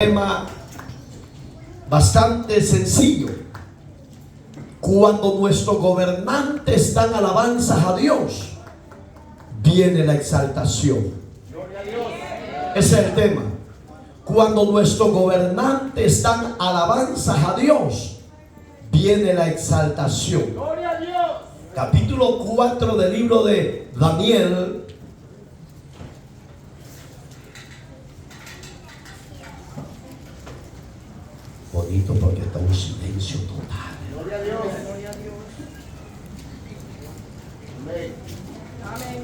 Tema bastante sencillo. Cuando nuestros gobernantes dan alabanzas a Dios, viene la exaltación. Ese es el tema. Cuando nuestros gobernantes dan alabanzas a Dios, viene la exaltación. Capítulo 4 del libro de Daniel. Bonito porque está un silencio total. Gloria a Dios. Gloria a Dios. Amén.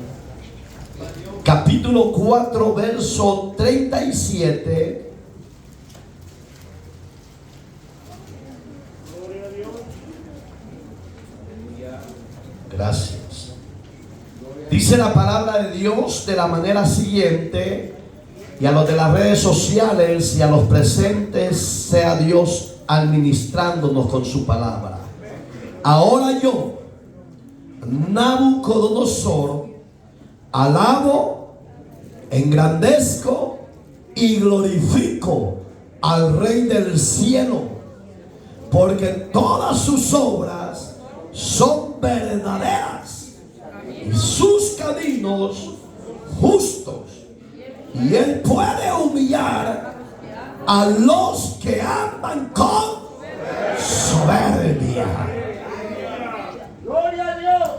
Capítulo 4, verso 37. Gloria a Dios. Gracias. Dice la palabra de Dios de la manera siguiente. Y a los de las redes sociales y a los presentes, sea Dios administrándonos con su palabra. Ahora yo, Nabucodonosor, alabo, engrandezco y glorifico al Rey del cielo, porque todas sus obras son verdaderas y sus caminos justos. Y Él puede humillar a los que andan con soberbia. Gloria a Dios.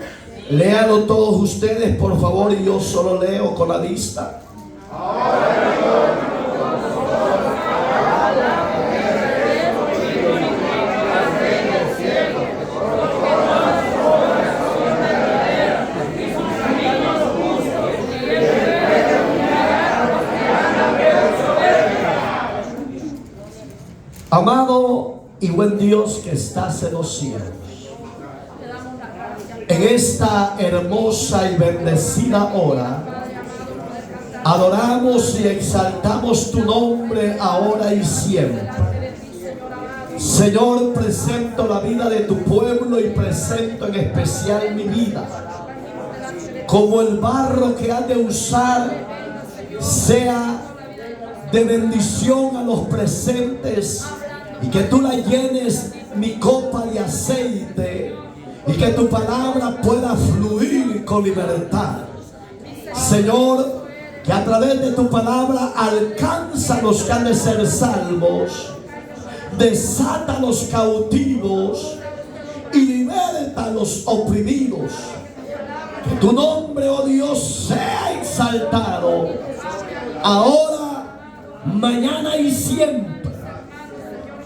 Léanlo todos ustedes, por favor, y yo solo leo con la vista. Amado y buen Dios que estás en los cielos, en esta hermosa y bendecida hora, adoramos y exaltamos tu nombre ahora y siempre. Señor, presento la vida de tu pueblo y presento en especial mi vida, como el barro que has de usar sea de bendición a los presentes, y que tú la llenes mi copa de aceite, y que tu palabra pueda fluir con libertad. Señor, que a través de tu palabra alcanza a los que han de ser salvos, desata a los cautivos y liberta a los oprimidos. Que tu nombre, oh Dios, sea exaltado ahora, mañana y siempre.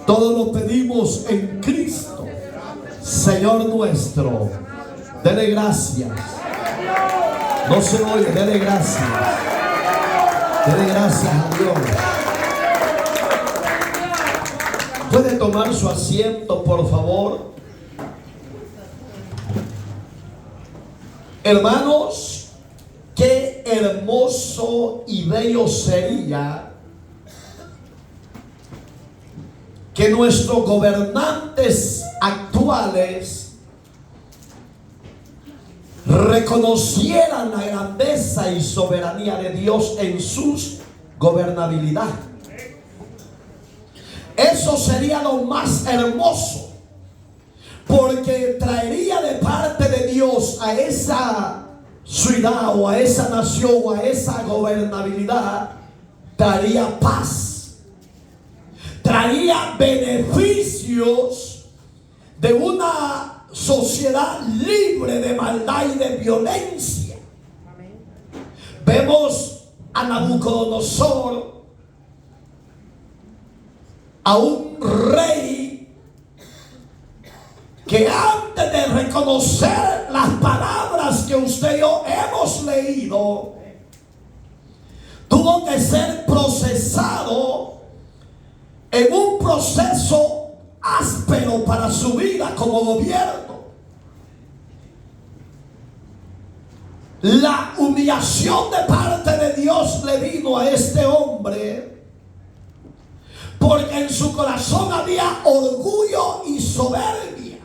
Todo lo pedimos en Cristo, Señor nuestro. Dele gracias. No se oye, dele gracias. Dele gracias a Dios. ¿Puede tomar su asiento, por favor? Hermanos, qué hermoso y bello sería que nuestros gobernantes actuales reconocieran la grandeza y soberanía de Dios en su gobernabilidad. Eso sería lo más hermoso, porque traería de parte de Dios a esa ciudad o a esa nación o a esa gobernabilidad, traería paz, traía beneficios de una sociedad libre de maldad y de violencia. Vemos a Nabucodonosor, a un rey que antes de reconocer las palabras que usted y yo hemos leído, tuvo que ser procesado en un proceso áspero para su vida como gobierno. La humillación de parte de Dios le vino a este hombre porque en su corazón había orgullo y soberbia.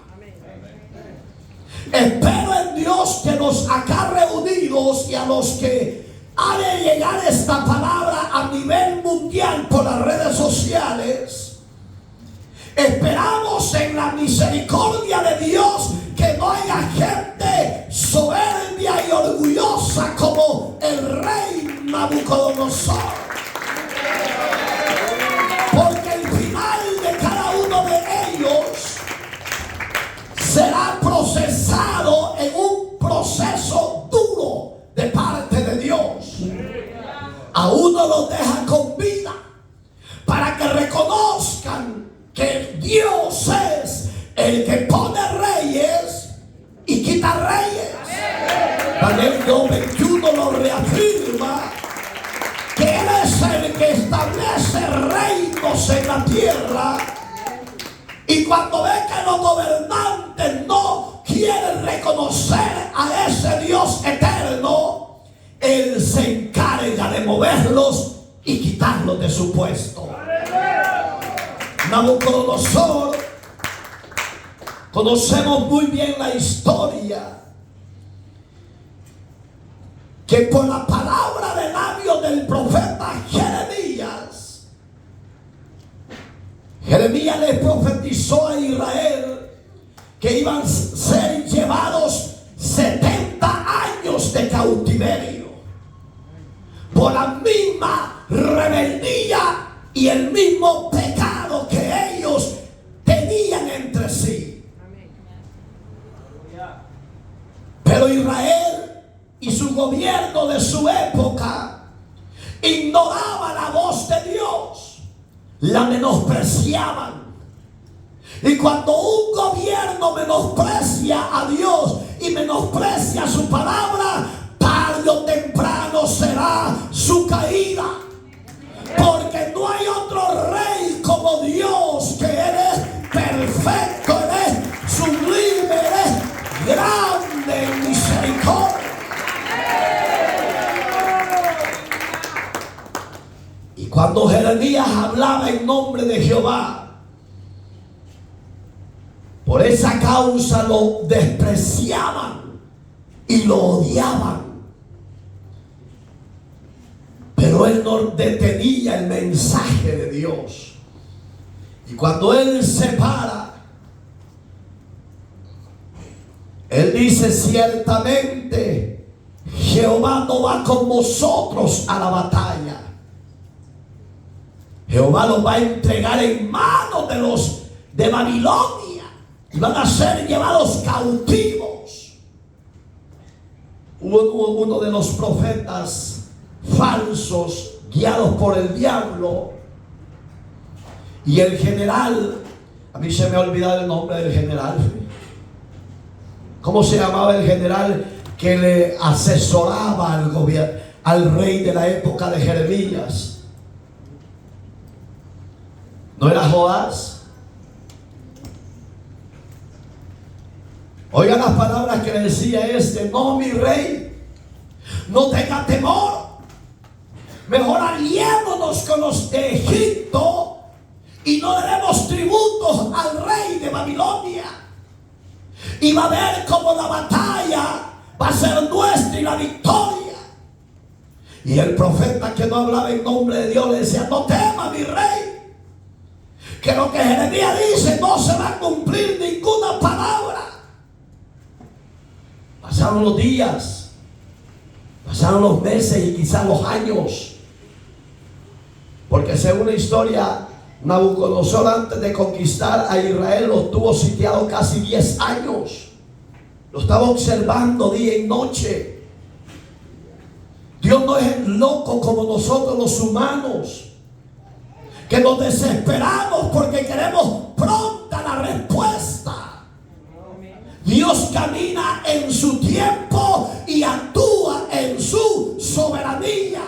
Espero en Dios que nos acá reunidos y a los que ha de llegar esta palabra a nivel mundial por las redes sociales, esperamos en la misericordia de Dios que no haya gente soberbia y orgullosa como el rey Nabucodonosor. Porque el final de cada uno de ellos será procesado en un proceso duro de parte de Dios. A uno los deja con vida para que reconozcan que Dios es el que pone reyes y quita reyes. Daniel 2:21 lo reafirma, que Él es el que establece reinos en la tierra. Y cuando ve que los gobernantes no quieren reconocer a ese Dios eterno, Él se encarga de moverlos y quitarlos de su puesto. Nabucodonosor, conocemos muy bien la historia, que por la palabra de labios del profeta Jeremías le profetizó a Israel que iban a ser llevados 70 años de cautiverio por la misma rebeldía y el mismo pecado que ellos tenían entre sí. Pero Israel y su gobierno de su época ignoraba la voz de Dios, la menospreciaban. Y cuando un gobierno menosprecia a Dios y menosprecia su palabra, tarde o temprano será su caída. Porque no hay otro rey como Dios, que Él es perfecto, Él es sublime, Él es grande en misericordia. Y cuando Jeremías hablaba en nombre de Jehová, por esa causa lo despreciaban y lo odiaban. Pero él no detenía el mensaje de Dios. Y cuando él se para, él dice: ciertamente Jehová no va con vosotros a la batalla. Jehová los va a entregar en manos de los de Babilonia y van a ser llevados cautivos. Hubo uno de los profetas falsos guiados por el diablo, y el general, a mí se me ha olvidado el nombre del general. ¿Cómo se llamaba el general que le asesoraba al gobierno, al rey de la época de Jeremías? ¿No era Joás? Oigan las palabras que le decía este: no, mi rey, no tenga temor, mejor aliémonos con los de Egipto y no daremos tributos al rey de Babilonia, y va a ver cómo la batalla va a ser nuestra y la victoria. Y el profeta, que no hablaba en nombre de Dios, le decía: no tema, mi rey, que lo que Jeremías dice no se va a cumplir ninguna palabra. Pasaron los días, pasaron los meses y quizás los años, porque según la historia, Nabucodonosor, antes de conquistar a Israel, lo tuvo sitiado casi 10 años. Lo estaba observando día y noche. Dios no es loco como nosotros los humanos, que nos desesperamos porque queremos pronta la respuesta. Dios camina en su tiempo y actúa en su soberanía.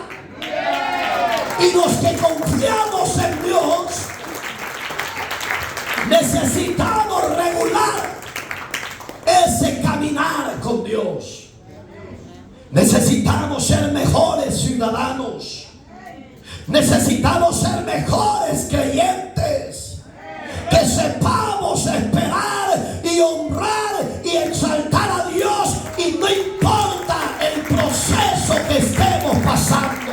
Y los que confiamos en Dios necesitamos regular ese caminar con Dios. Necesitamos ser mejores ciudadanos. Necesitamos ser mejores creyentes, que sepamos esperar y honrar y exaltar a Dios, y no importa el proceso que estemos pasando.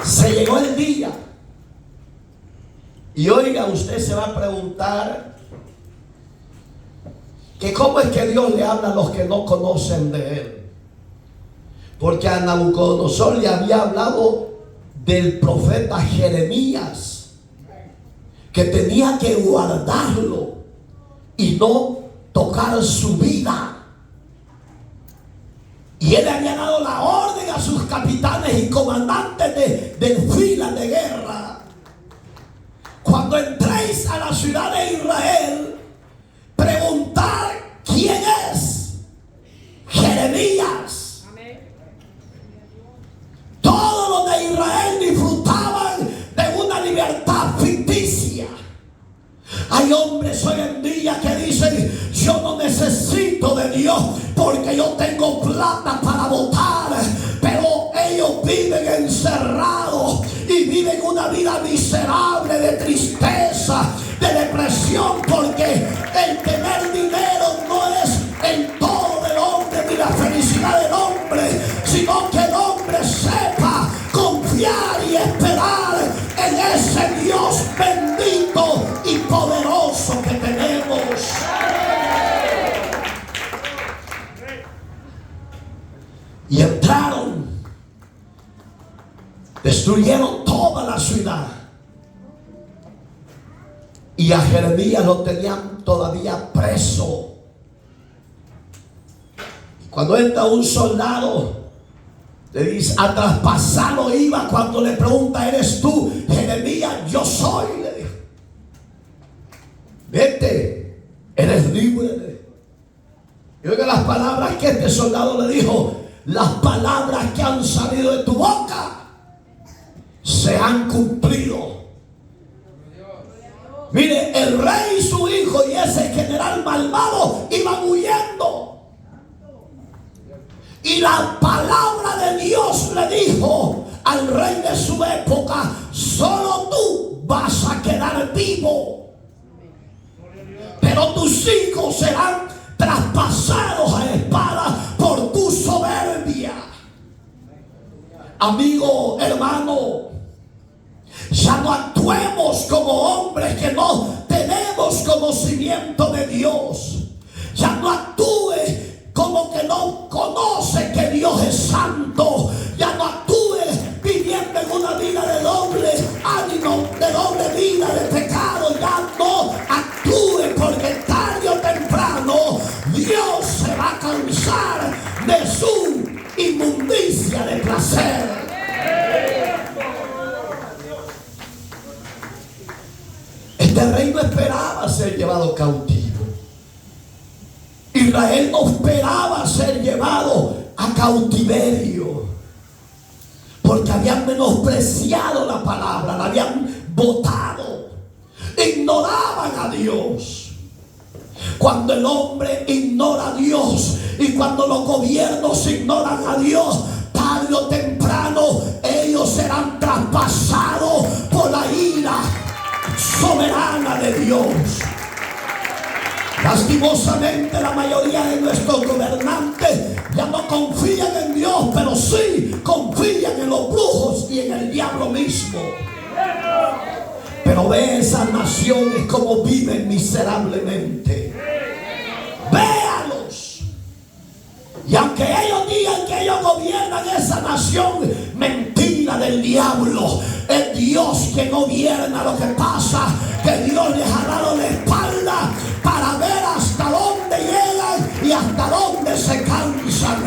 Se llegó el día. Y oiga, usted se va a preguntar que cómo es que Dios le habla a los que no conocen de Él. Porque a Nabucodonosor le había hablado del profeta Jeremías, que tenía que guardarlo y no tocar su vida. Y él había dado la orden a sus capitanes y comandantes de filas de guerra: cuando entréis a la ciudad de Israel, preguntad quién es Jeremías. Todos los de Israel disfrutaban de una libertad ficticia. Hay hombres hoy en día que dicen: yo no necesito de Dios porque yo tengo plata para votar. Pero ellos viven encerrados y viven una vida miserable de tristeza, de depresión, porque el tener dinero no es el todo del hombre ni la felicidad del hombre, sino que el hombre sepa confiar y esperar en ese Dios bendito y poderoso que tenemos. Y entraron, destruyeron toda la ciudad, y a Jeremías lo tenían todavía preso. Y cuando entra un soldado, le dice: a traspasarlo iba. Cuando le pregunta: ¿eres tú, Jeremías? Yo soy, le dijo. Vete, eres libre. Y oiga las palabras que este soldado le dijo: las palabras que han salido de tu boca se han cumplido. Mire, el rey y su hijo y ese general malvado iban huyendo. Y la palabra de Dios le dijo al rey de su época: solo tú vas a quedar vivo, pero tus hijos serán traspasados a espada por tu soberbia. Amigo, hermano, ya no actuemos como hombres que no tenemos conocimiento de Dios. Ya no actúes como que no conoce que Dios es santo. Ya no actúes viviendo en una vida de doble ánimo, de doble vida de pecado. Ya no actúes, porque tarde o temprano Dios se va a cansar de su inmundicia de placer. Este rey no esperaba ser llevado cautivo. Israel no esperaba ser llevado a cautiverio, porque habían menospreciado la palabra, la habían botado, ignoraban a Dios. Cuando el hombre ignora a Dios y cuando los gobiernos ignoran a Dios, tarde o temprano ellos serán traspasados por la ira soberana de Dios. Lastimosamente la mayoría de nuestros gobernantes ya no confían en Dios, pero sí confían en los brujos y en el diablo mismo. Pero ve esas naciones como viven miserablemente. Véalos. Y aunque ellos digan que ellos gobiernan esa nación, mentira del diablo. Es Dios que gobierna. Lo que pasa que Dios les ha dado la espalda para ver hasta dónde llegan y hasta dónde se cansan.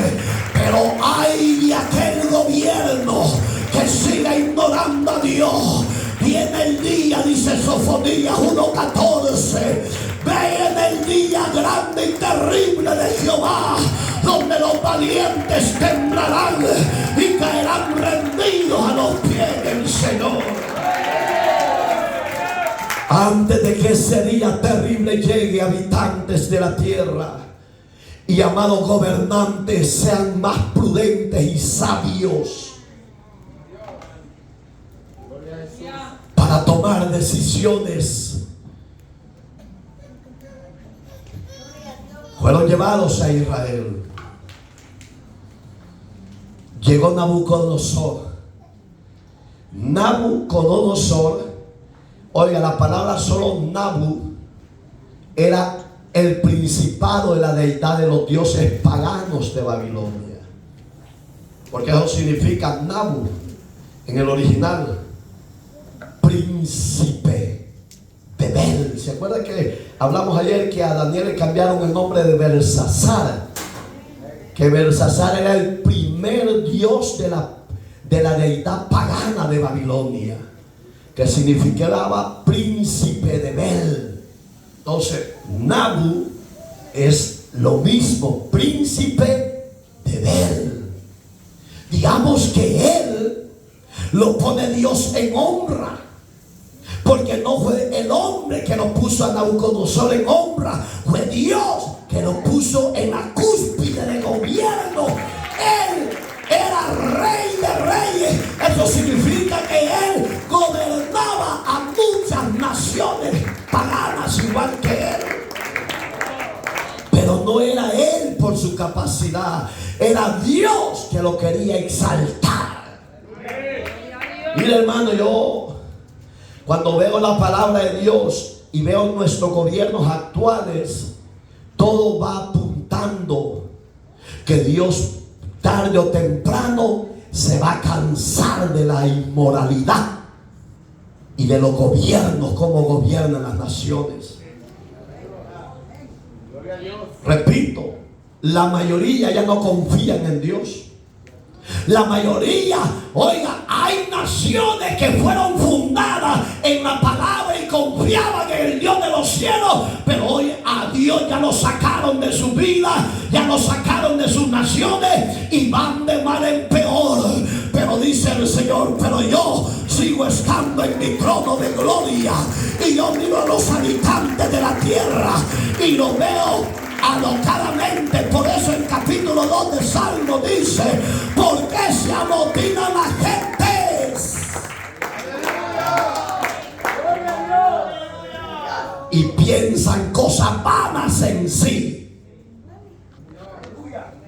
Pero hay de aquel gobierno que siga ignorando a Dios. Viene el día, dice Sofonías 1:14. Viene el día grande y terrible de Jehová, donde los valientes temblarán y caerán rendidos a los pies del Señor. Antes de que ese día terrible llegue, habitantes de la tierra y amados gobernantes, sean más prudentes y sabios para tomar decisiones. Fueron llevados a Israel. Llegó Nabucodonosor, Nabucodonosor, oiga, la palabra solo Nabu era el principado de la deidad de los dioses paganos de Babilonia, porque eso significa Nabu en el original, príncipe de Bel. ¿Se acuerdan que hablamos ayer que a Daniel le cambiaron el nombre de Belsasar? Que Belsasar era el primer dios de la deidad pagana de Babilonia, que significaba príncipe de Bel. Entonces Nabu es lo mismo, príncipe de Bel. Digamos que él lo pone Dios en honra, porque no fue el hombre que lo puso a Nabucodonosor en honra, fue Dios que lo puso en la cúspide de gobierno. Él era rey de reyes. Eso significa que él gobernaba a muchas naciones paganas igual que él. Pero no era él por su capacidad, era Dios que lo quería exaltar. Mira, hermano, yo cuando veo la palabra de Dios y veo nuestros gobiernos actuales, todo va apuntando que Dios tarde o temprano se va a cansar de la inmoralidad y de los gobiernos, como gobiernan las naciones. Repito, la mayoría ya no confían en Dios. La mayoría, oiga, hay naciones que fueron fundadas en la palabra y confiaban en el Dios de los cielos, pero hoy a Dios ya lo sacaron de su vida, ya lo sacaron de sus naciones y van de mal en peor. Pero dice el Señor, pero yo sigo estando en mi trono de gloria y yo miro a los habitantes de la tierra y lo veo alocadamente. Por eso el capítulo 2 de Salmo dice: ¿por qué se amotinan las gentes? Y piensan cosas vanas en sí.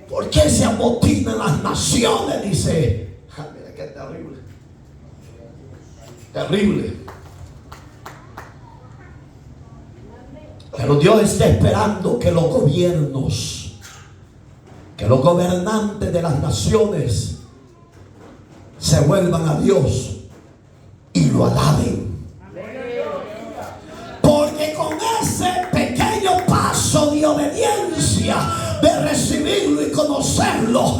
¿Por qué se amotinan las naciones? Dice, mira qué terrible. Terrible. Pero Dios está esperando que los gobiernos, que los gobernantes de las naciones se vuelvan a Dios y lo alaben. Porque con ese pequeño paso de obediencia, de recibirlo y conocerlo,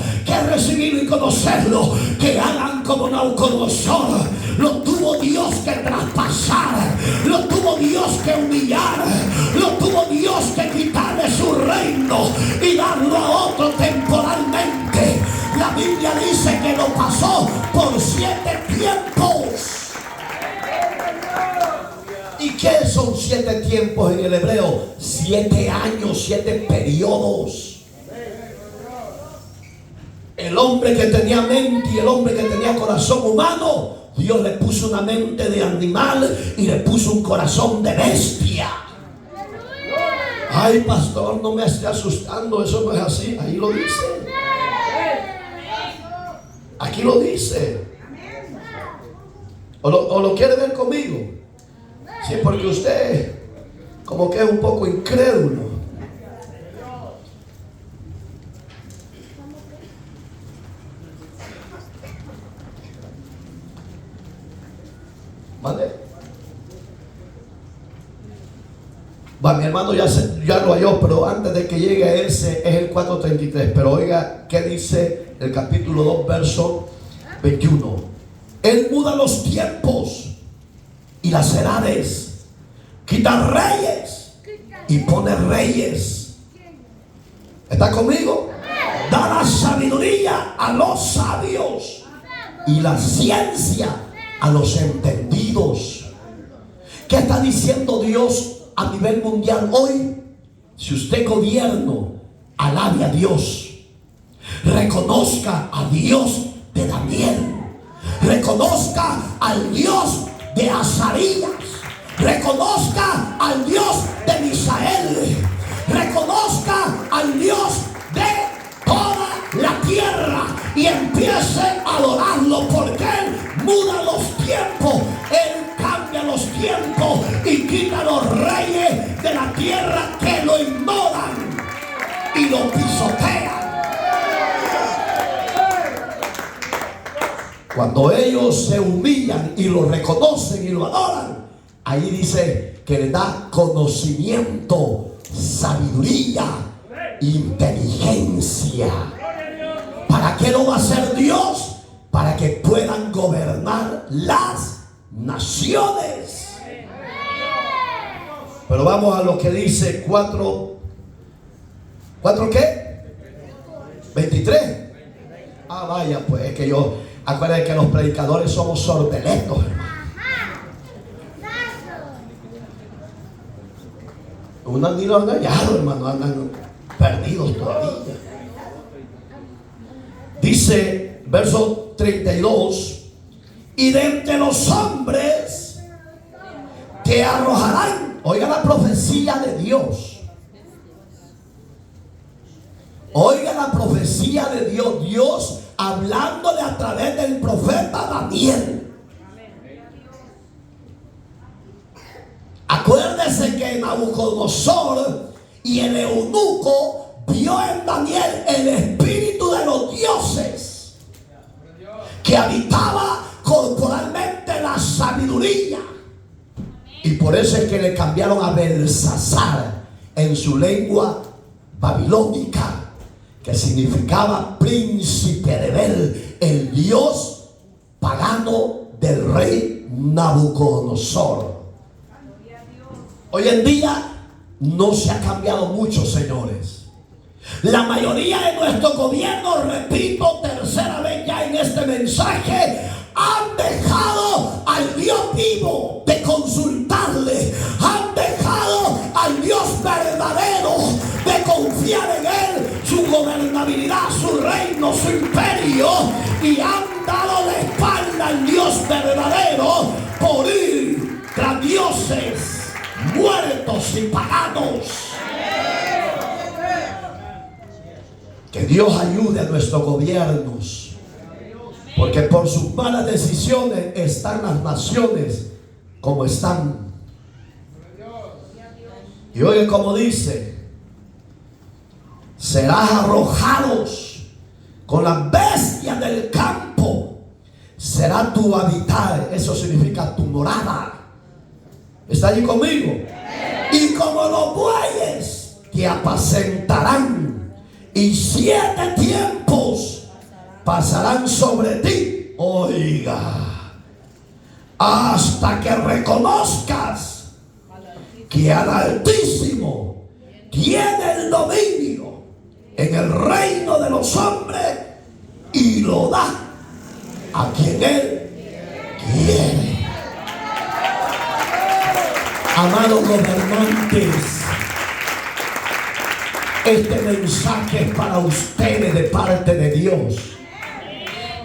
que hagan como Nabucodonosor, lo tuvo Dios que traspasar, lo tuvo Dios que humillar, lo tuvo Dios que quitarle su reino y darlo a otro temporalmente. La Biblia dice que lo pasó por 7 tiempos. ¿Y qué son 7 tiempos en el hebreo? 7 años, 7 periodos. El hombre que tenía mente y el hombre que tenía corazón humano, Dios le puso una mente de animal y le puso un corazón de bestia. Ay, pastor, no me esté asustando, eso no es así. Ahí lo dice. Aquí lo dice. ¿O lo quiere ver conmigo? Sí, porque usted como que es un poco incrédulo. ¿Vale? Va, mi hermano ya lo halló, pero antes de que llegue a ese es el 4:33. Pero oiga qué dice el capítulo 2, verso 21. Él muda los tiempos y las edades, quita reyes y pone reyes. ¿Está conmigo? Da la sabiduría a los sabios y la ciencia a los entendidos. ¿Qué está diciendo Dios a nivel mundial hoy? Si usted gobierno, alabe a Dios, reconozca a Dios de Daniel, reconozca al Dios de Azarías, reconozca al Dios de Misael, reconozca al Dios de toda la tierra y empiece a adorarlo, porque Él muda los Cuando ellos se humillan y lo reconocen y lo adoran, ahí dice que le da conocimiento, sabiduría, inteligencia. ¿Para qué lo va a hacer Dios? Para que puedan gobernar las naciones. Pero vamos a lo que dice 4 ¿qué? 23. Ah, vaya, pues es que yo, acuérdense que los predicadores somos sordelentos, hermano. Unos ni lo han hallado, hermano, andan perdidos todavía. Dice, verso 32, y de entre los hombres te arrojarán. Oiga la profecía de Dios. Oiga la profecía de Dios. Dios hablándole a través del profeta Daniel. Acuérdese que Nabucodonosor y el eunuco vio en Daniel el espíritu de los dioses que habitaba corporalmente la sabiduría. Y por eso es que le cambiaron a Belsasar en su lengua babilónica, que significaba príncipe de Bel, el dios pagano del rey Nabucodonosor. Hoy en día no se ha cambiado mucho, señores. La mayoría de nuestros gobiernos, repito, tercera vez ya en este mensaje, han dejado al Dios vivo de consultarle, han dejado al Dios verdadero de confiar en Él, su gobernabilidad, su reino, su imperio, y han dado la espalda al Dios verdadero por ir tras dioses muertos y paganos. Que Dios ayude a nuestros gobiernos, porque por sus malas decisiones están las naciones como están. Y oye como dice, serás arrojados con las bestias del campo, será tu habitar. Eso significa tu morada. ¿Está allí conmigo? Y como los bueyes te apacentarán, y 7 tiempos pasarán sobre ti. Oiga, hasta que reconozcas que al Altísimo tiene el dominio en el reino de los hombres y lo da a quien Él quiere. Amados gobernantes, este mensaje es para ustedes de parte de Dios.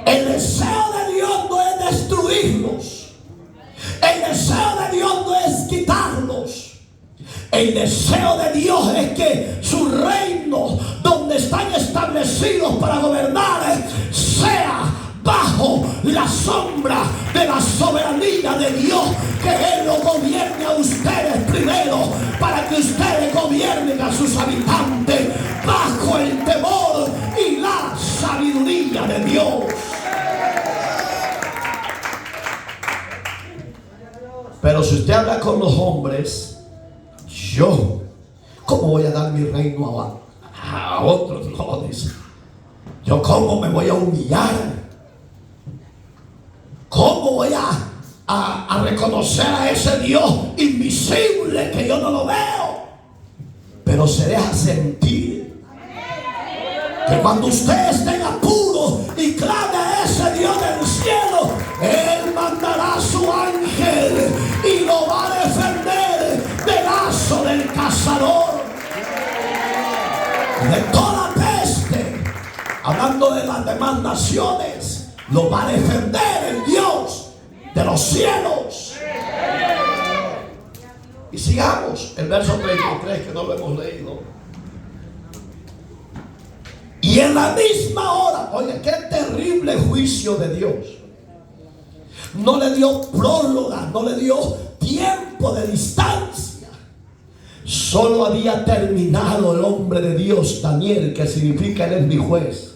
El deseo de Dios no es destruirlos. El deseo de Dios no es quitarlos. El deseo de Dios es que su reino, donde están establecidos para gobernar, sea bajo la sombra de la soberanía de Dios. Que Él lo gobierne a ustedes primero, para que ustedes gobiernen a sus habitantes bajo el temor y la sabiduría de Dios. Pero si usted habla con los hombres, yo, ¿cómo voy a dar mi reino a otros? No, dice. Yo, ¿cómo me voy a humillar? ¿Cómo voy a reconocer a ese Dios invisible que yo no lo veo? Pero se deja sentir que cuando usted esté en apuro y clame a ese Dios del cielo, Él mandará a su ángel y lo va a defender del lazo del cazador, de toda peste. Hablando de las demás naciones, lo va a defender el Dios de los cielos. Y sigamos el verso 33, que no lo hemos leído. Y en la misma hora, oye, qué terrible juicio de Dios. No le dio próloga, no le dio tiempo de distancia. Solo había terminado el hombre de Dios, Daniel, que significa Él es mi juez.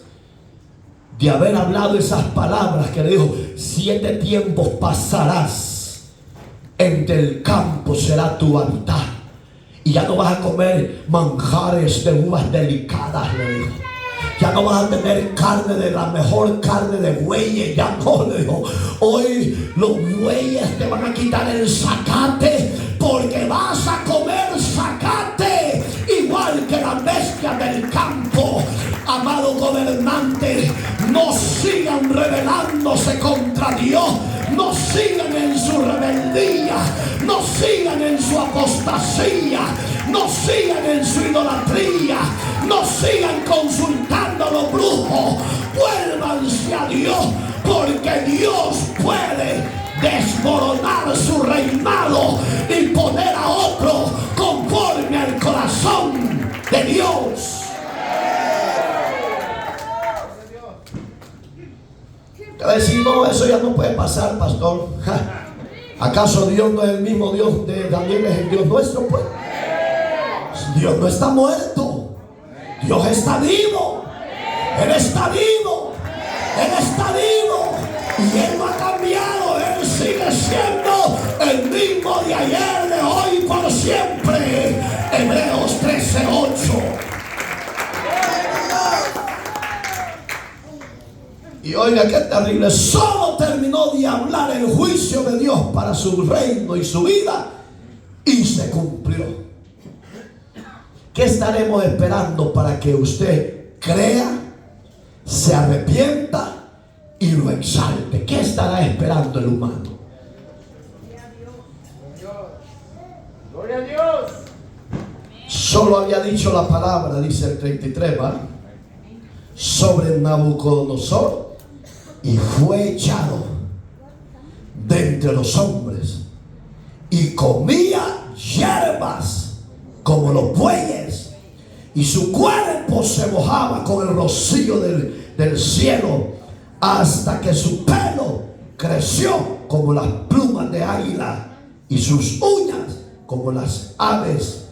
de haber hablado esas palabras que le dijo: 7 tiempos pasarás, entre el campo será tu hábitat, y ya no vas a comer manjares de uvas delicadas, le dijo. Ya no vas a tener carne de la mejor carne de bueyes. Ya no, le dijo. Hoy los bueyes te van a quitar el zacate, porque vas a comer zacate igual que las bestias del campo. Amado gobernante, no sigan rebelándose contra Dios. No sigan en su rebeldía, no sigan en su apostasía, no sigan en su idolatría, no sigan consultando a los brujos. Vuélvanse a Dios, porque Dios puede desmoronar su reinado y poner a otro conforme al corazón de Dios. Te va a decir: no, eso ya no puede pasar, pastor. ¿Acaso Dios no es el mismo Dios de Daniel, es el Dios nuestro? Pues Dios no está muerto, Dios está vivo. Él está vivo, Él está vivo, y Él no ha cambiado. Él sigue siendo el mismo de ayer, de hoy, por siempre. Hebreos 13:8. Y oiga qué terrible, solo terminó de hablar el juicio de Dios para su reino y su vida, y se cumplió. ¿Qué estaremos esperando para que usted crea, se arrepienta y lo exalte? ¿Qué estará esperando el humano? Gloria a Dios. Solo había dicho la palabra, dice el 33, ¿va? Sobre Nabucodonosor, y fue echado de entre los hombres, y comía hierbas como los bueyes, y su cuerpo se mojaba con el rocío del cielo, hasta que su pelo creció como las plumas de águila, y sus uñas como las aves.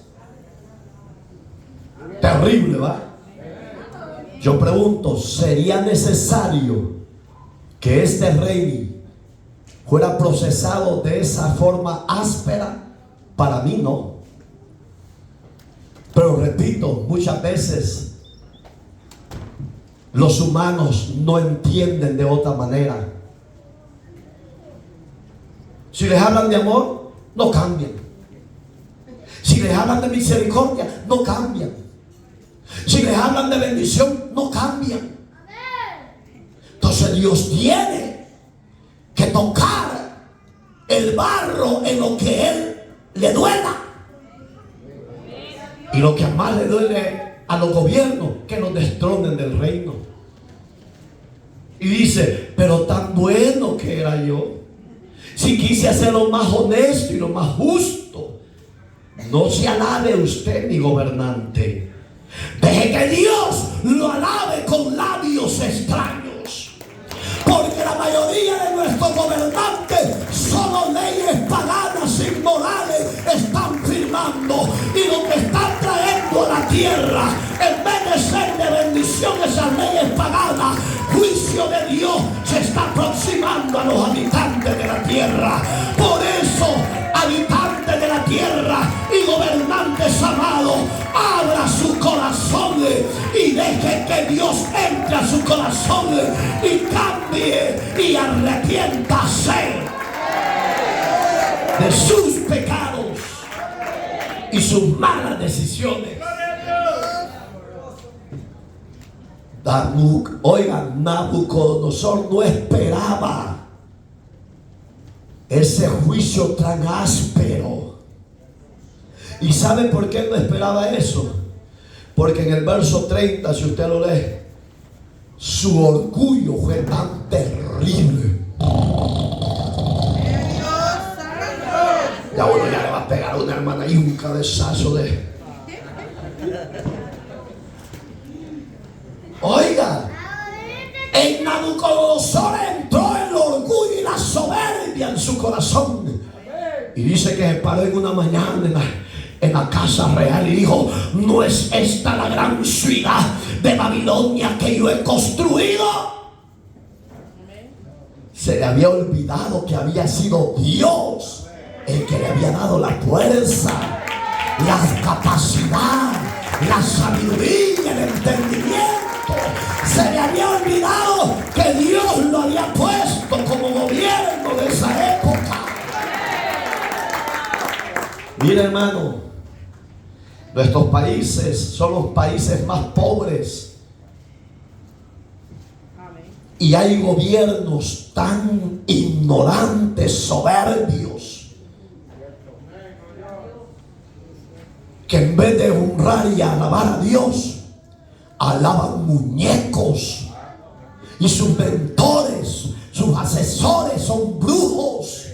Terrible, ¿va? Yo pregunto, ¿sería necesario que este rey fuera procesado de esa forma áspera? Para mí no. Pero repito, muchas veces los humanos no entienden de otra manera. Si les hablan de amor, no cambian. Si les hablan de misericordia, no cambian. Si les hablan de bendición, no cambian. Entonces Dios tiene que tocar el barro en lo que Él le duela. Y lo que más le duele a los gobiernos, que nos destronen del reino. Y dice: pero tan bueno que era yo, si quise hacer lo más honesto y lo más justo. No se alabe usted, mi gobernante. Deje que Dios lo alabe con labios extraños, porque la mayoría de nuestros gobernantes solo leyes paganas, inmorales están firmando, y lo que están trayendo a la tierra, en vez de ser de bendición esas leyes paganas, juicio de Dios se está aproximando a los habitantes de la tierra. Por eso, habitantes de la tierra y gobernantes amados, abra su corazón y deje que Dios entre a su corazón y cambie y arrepiéntase de sus pecados y sus malas decisiones. Oigan, Nabucodonosor no esperaba ese juicio tan áspero. ¿Y sabe por qué no esperaba eso? Porque en el verso 30, si usted lo lee, su orgullo fue tan terrible. Ya uno ya le va a pegar a una hermana y un cabezazo de... Oiga, en Nabucodonosor entró el orgullo y la soberbia en su corazón. Y dice que se paró en una mañana en la casa real y dijo: ¿no es esta la gran ciudad de Babilonia que yo he construido? Se le había olvidado que había sido Dios el que le había dado la fuerza, la capacidad, la sabiduría, el entendimiento. Se le había olvidado que Dios lo había puesto como gobierno de esa época. Mira, hermano, nuestros países son los países más pobres. Y hay gobiernos tan ignorantes, soberbios, que en vez de honrar y alabar a Dios, alaban muñecos. Y sus mentores, sus asesores son brujos.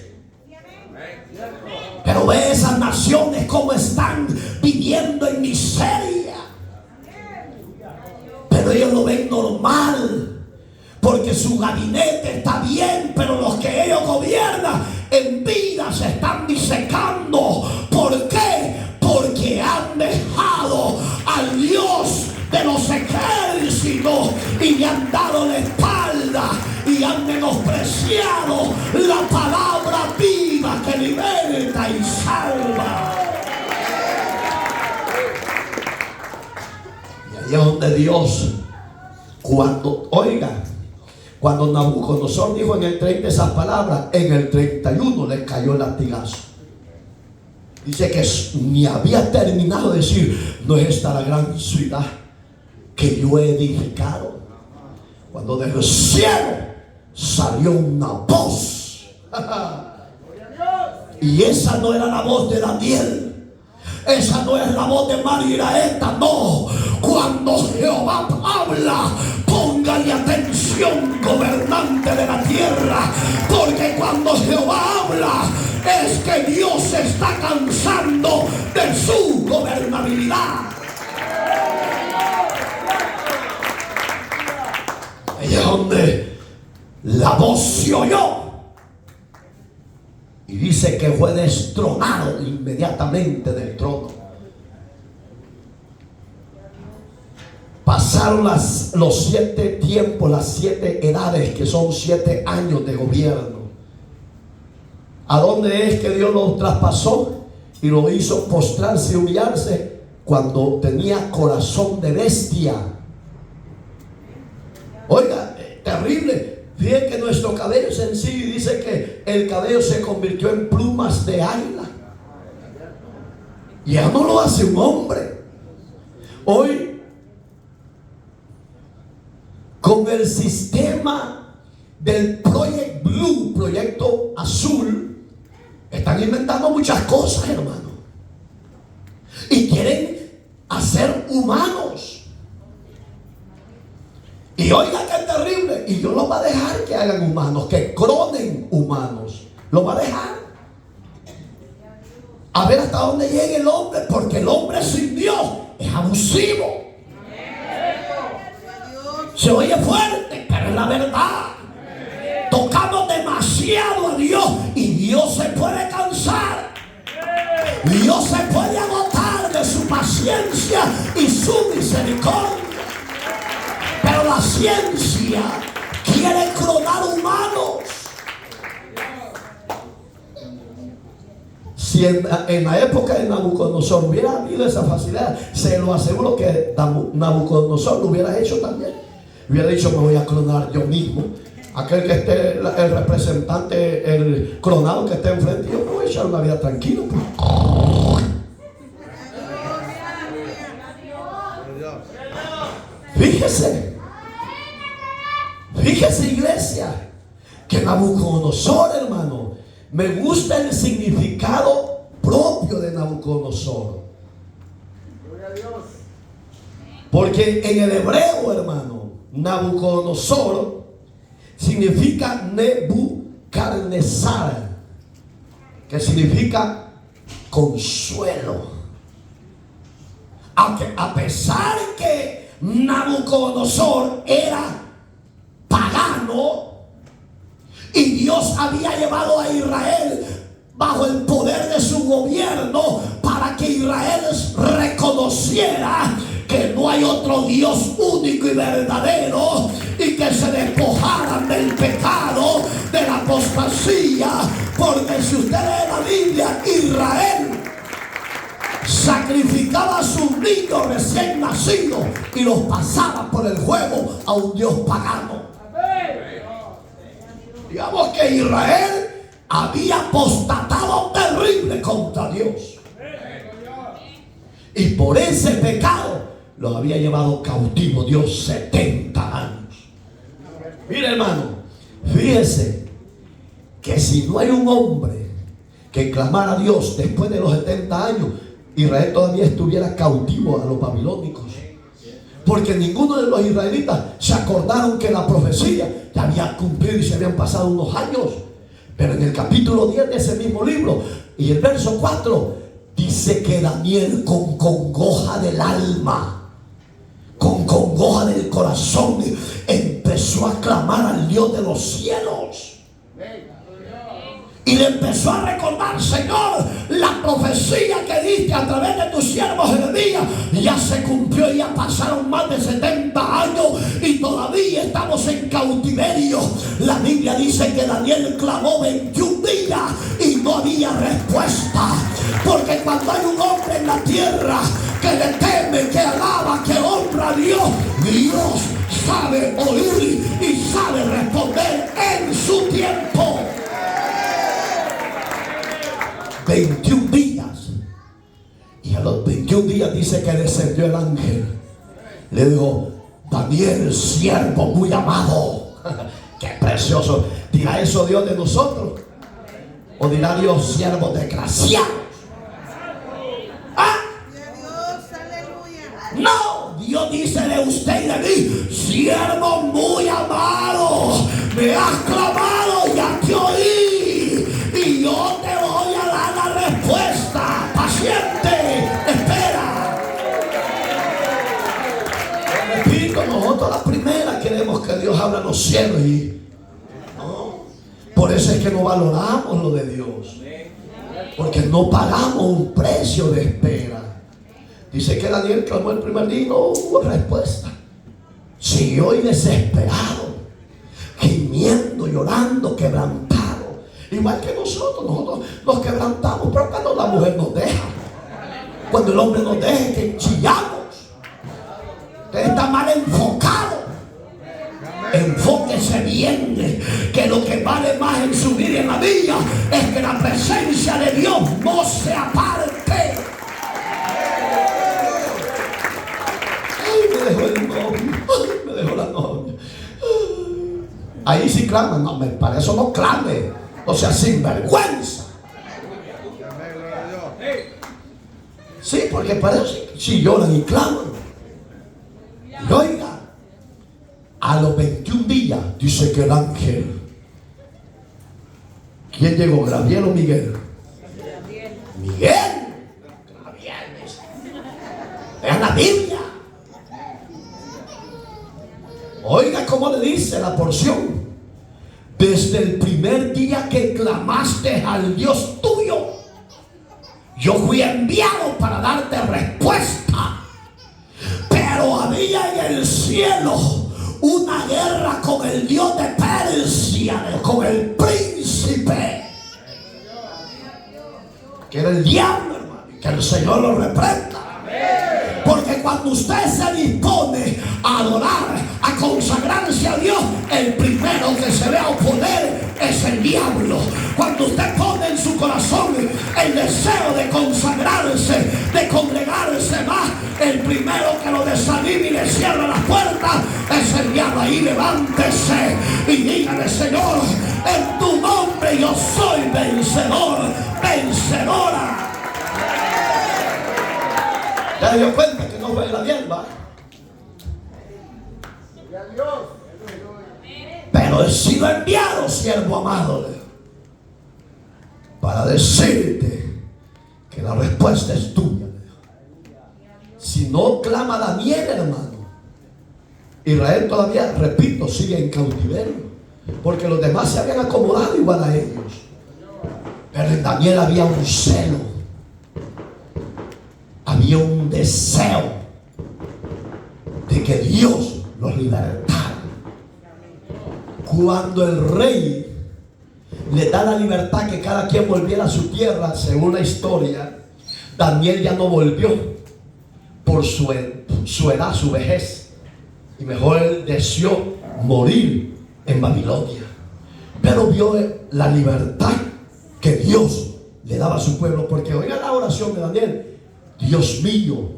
Pero ve esas naciones como están viviendo en miseria. Pero ellos lo ven normal, porque su gabinete está bien, pero los que ellos gobiernan en vida se están disecando. ¿Por qué? Porque han dejado al Dios de los ejércitos y le han dado la espalda y han menospreciado la palabra viva que liberta y salva. Y ahí es donde Dios, cuando Nabucodonosor dijo en el 30 esas palabras, en el 31 le cayó el latigazo. Dice que ni había terminado de decir: no es esta la gran ciudad que yo he edificado, cuando del cielo salió una voz. Y esa no era la voz de Daniel, esa no es la voz de María Iraeta, no. Cuando Jehová habla, póngale atención, gobernante de la tierra, porque cuando Jehová habla es que Dios se está cansando de su gobernabilidad. Ahí es donde la voz se oyó y dice que fue destronado inmediatamente del trono. Pasaron los 7 tiempos, las 7 edades, que son 7 años de gobierno. ¿A dónde es que Dios lo traspasó y lo hizo postrarse y humillarse? Cuando tenía corazón de bestia. Oiga, terrible. Fíjense que nuestro cabello es sencillo y dice que el cabello se convirtió en plumas de águila. Y ya no lo hace un hombre. Hoy, con el sistema del Project Blue, proyecto azul, están inventando muchas cosas, hermano, y quieren hacer humanos. Y oiga qué terrible. Y Dios los va a dejar que hagan humanos, que clonen humanos. Lo va a dejar. A ver hasta dónde llegue el hombre, porque el hombre sin Dios es abusivo. Se oye fuerte, pero es la verdad. Tocamos demasiado a Dios y Dios se puede cansar. Dios se puede agotar de su paciencia y su misericordia. Pero la ciencia quiere clonar humanos. Si en la época de Nabucodonosor hubiera habido esa facilidad, se lo aseguro que Nabucodonosor lo hubiera hecho también. Hubiera dicho: me voy a clonar yo mismo. Aquel que esté, el representante, el clonado que esté enfrente, yo me voy a echar una vida tranquila. Fíjese, iglesia, que Nabucodonosor, hermano, me gusta el significado propio de Nabucodonosor. Porque en el hebreo, hermano, Nabucodonosor significa Nebucarnesar, que significa consuelo. Aunque a pesar que Nabucodonosor era pagano y Dios había llevado a Israel bajo el poder de su gobierno para que Israel reconociera que no hay otro Dios único y verdadero, y que se despojaran del pecado, de la apostasía. Porque si usted lee la Biblia, Israel sacrificaba a sus niños recién nacidos y los pasaba por el fuego a un dios pagano. Digamos que Israel había apostatado terrible contra Dios. Y por ese pecado los había llevado cautivo Dios 70 años. Mire, hermano, fíjese que si no hay un hombre que clamara a Dios después de los 70 años, Israel todavía estuviera cautivo a los babilónicos. Porque ninguno de los israelitas se acordaron que la profecía ya había cumplido y se habían pasado unos años. Pero en el capítulo 10 de ese mismo libro y el verso 4 dice que Daniel, con congoja del alma, con congoja del corazón, empezó a clamar al Dios de los cielos. Y le empezó a recordar: Señor, la profecía que diste a través de tus siervos Jeremías ya se cumplió, y ya pasaron más de 70 años y todavía estamos en cautiverio. La Biblia dice que Daniel clamó 21 días y no había respuesta. Porque cuando hay un hombre en la tierra que le teme, que alaba, que honra a Dios, Dios sabe oír y sabe responder en su tiempo. 21 días. Y a los 21 días dice que descendió el ángel. Le dijo: Daniel, siervo muy amado. Qué precioso. ¿Dirá eso Dios de nosotros? ¿O dirá Dios, siervo desgraciado? ¿Ah? No, Dios dice de usted y de mí: siervo muy amado, me has clamado, ya te oí, y yo te voy a dar la respuesta. Paciente, espera. Repito, nosotros la primera queremos que Dios abra los cielos y no. Por eso es que no valoramos lo de Dios, porque no pagamos un precio de espera. Dice que Daniel clamó el primer día y no hubo respuesta. Siguió y desesperado, gimiendo, llorando, quebrantado. Igual que nosotros nos quebrantamos, pero cuando la mujer nos deja, cuando el hombre nos deja, que chillamos. Usted está mal enfocado. Enfóquese bien, que lo que vale más en su vida y en la vida es que la presencia de Dios no se aparte. Me dejó el novio, me dejó la novia. Ahí sí claman. No, para eso no clame, o sea, sinvergüenza. Sí, porque para eso sí lloran y claman. Y oiga, a los 21 días dice que el ángel, ¿quién llegó? ¿Gabriel o Miguel? Miguel. Vean la Biblia. Oiga cómo le dice la porción: desde el primer día que clamaste al Dios tuyo, yo fui enviado para darte respuesta. Pero había en el cielo una guerra con el Dios de Persia, con el príncipe, que era el diablo, hermano. Que el Señor lo reprenda. Porque cuando usted se dispone a adorar, a consagrarse a Dios, el primero que se ve a oponer es el diablo. Cuando usted pone en su corazón el deseo de consagrarse, de congregarse más, el primero que lo desanima y le cierra las puertas es el diablo. Ahí levántese y dígale: Señor, en tu nombre yo soy vencedor, vencedora. ¿Ya se dio cuenta que no fue la hierba? Pero he sido enviado, siervo amado, para decirte que la respuesta es tuya. Si no clama Daniel, hermano, Israel todavía, repito, sigue en cautiverio, porque los demás se habían acomodado igual a ellos. Pero en Daniel había un celo, había un deseo de que Dios los libertara. Cuando el rey le da la libertad que cada quien volviera a su tierra, según la historia, Daniel ya no volvió por su edad, su vejez, y mejor él deseó morir en Babilonia. Pero vio la libertad que Dios le daba a su pueblo, porque oiga la oración de Daniel: Dios mío,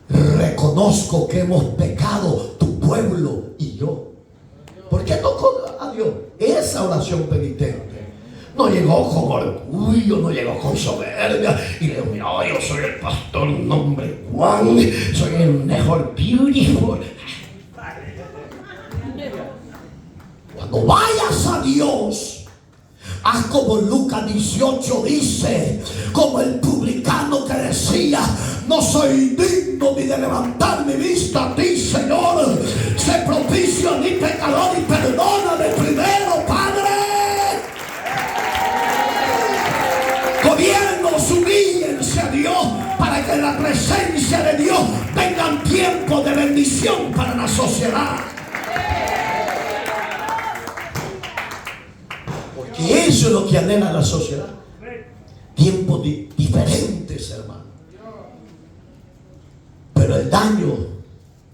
reconozco que hemos pecado, tu pueblo y yo. ¿Por qué tocó a Dios esa oración penitente? No llegó con orgullo, no llegó con soberbia y le dijo: mira, yo soy el pastor, un nombre Juan, soy el mejor beautiful. Cuando vayas a Dios, haz como Lucas 18 dice, como el publicano que decía: no soy digno ni de levantar mi vista a ti, Señor. Sé propicio a mi pecador y perdóname primero, Padre. Gobiernos, humíllense a Dios para que en la presencia de Dios vengan tiempos de bendición para la sociedad. Porque eso es lo que anhela la sociedad. Tiempos diferentes, hermano. Pero el daño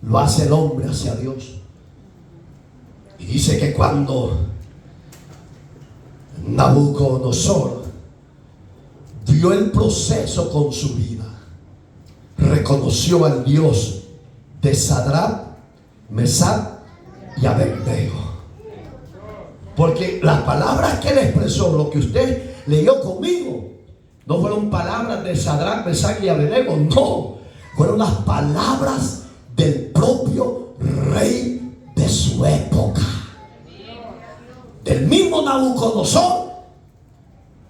lo hace el hombre hacia Dios. Y dice que cuando Nabucodonosor vio el proceso con su vida, reconoció al Dios de Sadrach, Mesach y Abednego. Porque las palabras que él expresó, lo que usted leyó conmigo, no fueron palabras de Sadrach, Mesach y Abednego, no. Fueron las palabras del propio rey de su época. Del mismo Nabucodonosor.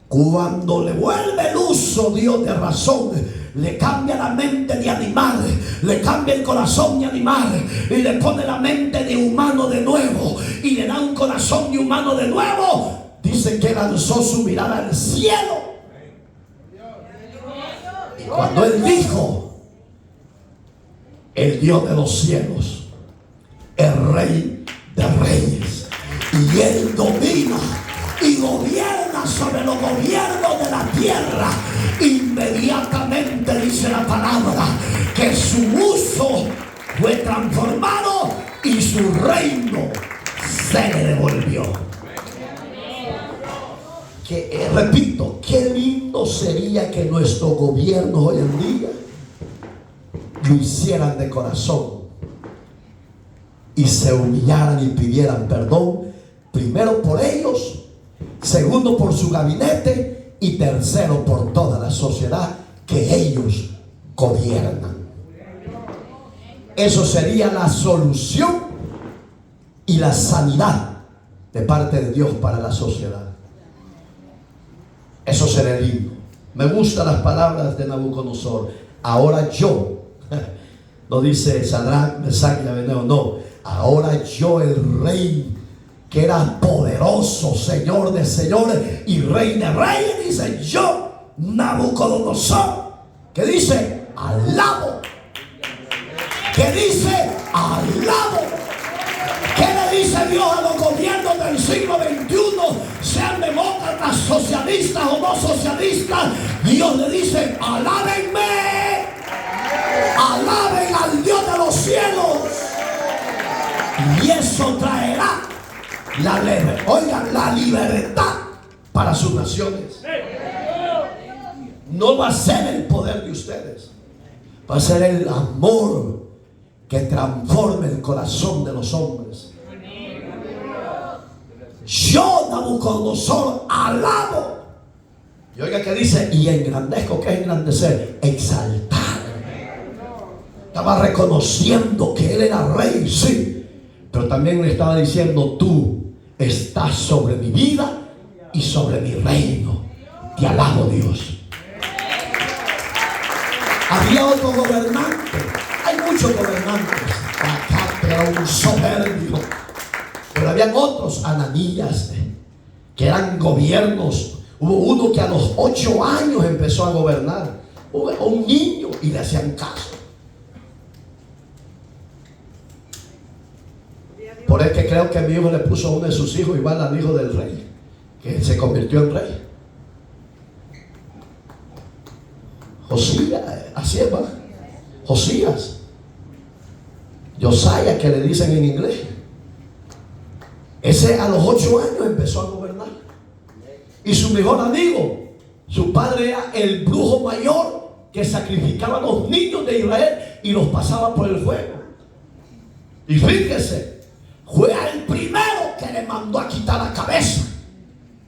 Cuando le vuelve el uso Dios de razón, le cambia la mente de animal, le cambia el corazón de animal y le pone la mente de humano de nuevo y le da un corazón de humano de nuevo. Dice que lanzó su mirada al cielo. Y cuando él dijo: el Dios de los cielos, el Rey de reyes, y Él domina y gobierna sobre los gobiernos de la tierra, inmediatamente dice la palabra que su uso fue transformado y su reino se le devolvió. Repito, qué lindo sería que nuestro gobierno hoy en día lo hicieran de corazón y se humillaran y pidieran perdón, primero por ellos, segundo por su gabinete y tercero por toda la sociedad que ellos gobiernan. Eso sería la solución y la sanidad de parte de Dios para la sociedad. Eso sería lindo. Me gustan las palabras de Nabucodonosor. Ahora yo, no dice Sadrach, Mesach y Abednego, no. Ahora yo, el rey que era poderoso, Señor de señores y Rey de reyes, dice yo, Nabucodonosor, que dice alabo, que dice alabo. ¿Qué le dice Dios a los gobiernos del siglo XXI? Sean demócratas, socialistas o no socialistas, Dios le dice: alábenme, alaben al Dios de los cielos, y eso traerá la libertad para sus naciones. No va a ser el poder de ustedes, va a ser el amor que transforme el corazón de los hombres. Yo, Nabucodonosor, alabo. Y oiga que dice: y engrandezco. ¿Qué es engrandecer? Exaltar. Estaba reconociendo que él era rey, sí, pero también le estaba diciendo: tú estás sobre mi vida y sobre mi reino. Te alabo, Dios. Había otro gobernante. Hay muchos gobernantes. Acá era un soberbio. Pero habían otros, Ananías, que eran gobiernos. Hubo uno que a los 8 años empezó a gobernar. Un niño, y le hacían caso. Por eso que creo que mi hijo le puso a uno de sus hijos igual al hijo del rey, que se convirtió en rey. Josías, así es, ¿verdad? Josías. Josiah, que le dicen en inglés. Ese a los 8 años empezó a gobernar. Y su mejor amigo, su padre, era el brujo mayor que sacrificaba a los niños de Israel y los pasaba por el fuego. Y fíjese, fue el primero que le mandó a quitar la cabeza,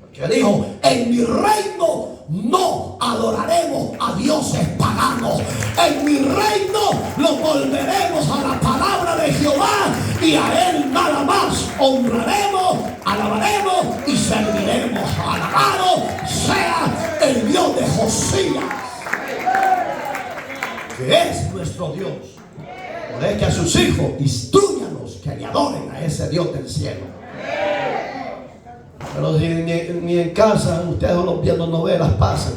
porque dijo: en mi reino no adoraremos a dioses paganos. En mi reino lo volveremos a la palabra de Jehová, y a él nada más honraremos, alabaremos y serviremos. Alabado sea el Dios de Josías, que es nuestro Dios. Por eso que a sus hijos instrúyanos que le adoren a ese Dios del cielo. Pero si ni en casa ustedes solo viendo novelas pasan,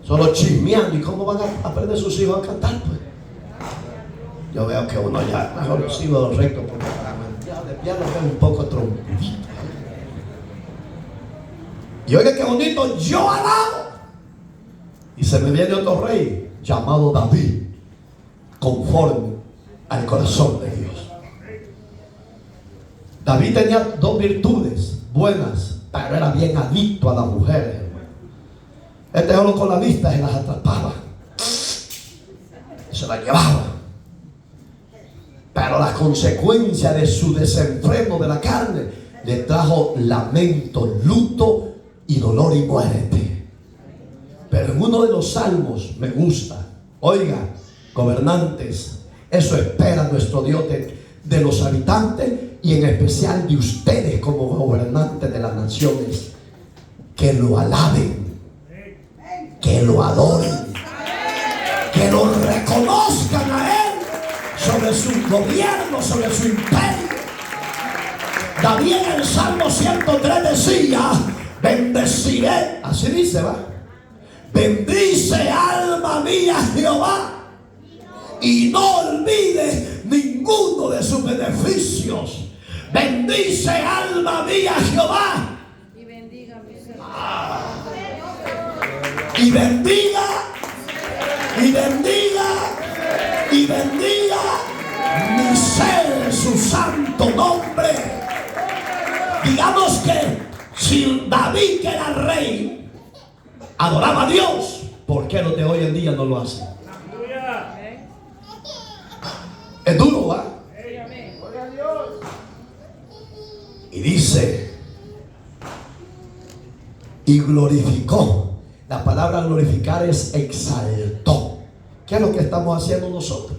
solo chismeando, ¿y cómo van a aprender sus hijos a cantar? Pues yo veo que uno ya mejor sigue lo recto, porque para mantener de piano es un poco trompudito. Y oiga qué bonito: yo alabo. Y se me viene otro rey llamado David, conforme al corazón de Dios. David tenía 2 virtudes buenas, pero era bien adicto a las mujeres, hermano. Este solo con la vista se las atrapaba, se las llevaba. Pero la consecuencia de su desenfreno de la carne le trajo lamento, luto y dolor y muerte. Pero en uno de los salmos me gusta, oiga, gobernantes, eso espera nuestro Dios de los habitantes, y en especial de ustedes como gobernantes de las naciones, que lo alaben, que lo adoren, que lo reconozcan a él sobre su gobierno, sobre su imperio. David en el Salmo 103 decía: bendeciré, así dice, va, bendice alma mía Jehová, y no olvides ninguno de sus beneficios. Bendice alma mía Jehová, y bendiga mi ser. Y bendiga, y bendiga, y bendiga mi ser, su santo nombre. Digamos que si David, que era rey, adoraba a Dios, ¿por qué los de hoy en día no lo hacen? Es duro, ¿va? Y dice: y glorificó. La palabra glorificar es exaltó. ¿Qué es lo que estamos haciendo nosotros?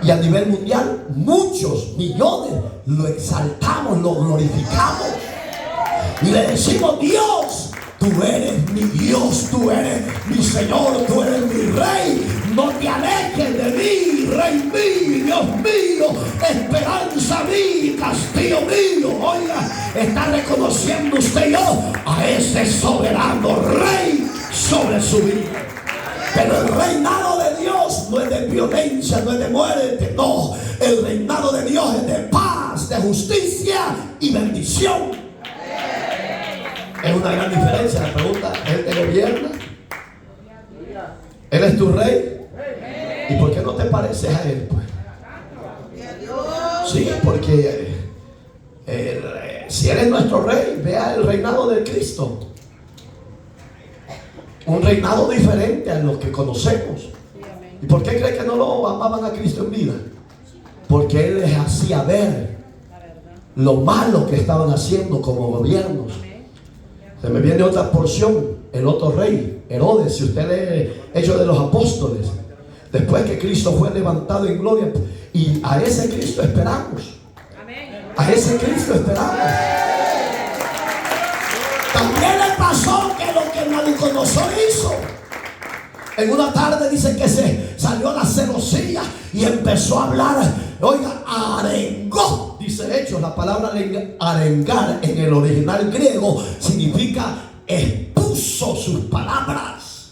Y a nivel mundial, muchos millones lo exaltamos, lo glorificamos. Y le decimos: Dios, tú eres mi Dios, tú eres mi Señor, tú eres mi Rey. No te alejes de mí, Rey mío, Dios mío, esperanza mía, castillo mío. Oiga, está reconociendo usted y yo a ese soberano Rey sobre su vida. Pero el reinado de Dios no es de violencia, no es de muerte, no. El reinado de Dios es de paz, de justicia y bendición. Es una gran diferencia. La pregunta: ¿Él te gobierna? ¿Él es tu rey? ¿Y por qué no te pareces a él, pues? Sí, porque si él es nuestro rey, vea el reinado de Cristo. Un reinado diferente a los que conocemos. ¿Y por qué cree que no lo amaban a Cristo en vida? Porque él les hacía ver lo malo que estaban haciendo como gobiernos. Se me viene otra porción. El otro rey, Herodes, si usted lee Hechos de los Apóstoles, después que Cristo fue levantado en gloria, y a ese Cristo esperamos. A ese Cristo esperamos. También le pasó que lo que Nabucodonosor hizo, en una tarde dice que se salió a la celosía y empezó a hablar. Oiga, arengó, dice Hechos. La palabra arengar en el original griego significa expuso sus palabras